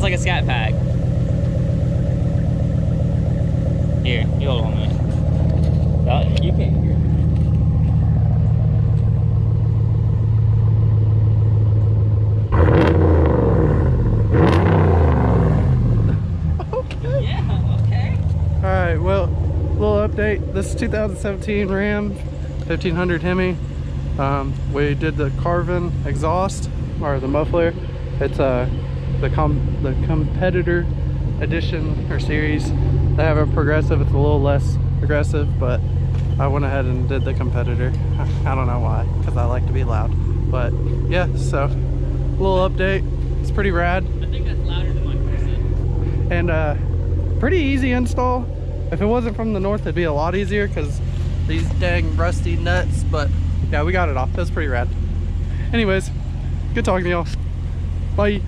like a scat pack. Here, you hold on a minute. Oh, you can't hear. Okay. Yeah, okay. All right, well, little update. This is 2017 Ram 1500 Hemi. We did the Carven exhaust, or the muffler. It's the competitor edition or series. They have a progressive. It's a little less aggressive, but I went ahead and did the competitor. I don't know why, because I like to be loud. But yeah, so a little update. It's pretty rad. I think that's louder than my person. And pretty easy install. If it wasn't from the north, it'd be a lot easier because these dang rusty nuts. But yeah, we got it off. That's pretty rad. Anyways, good talking to y'all. Bye.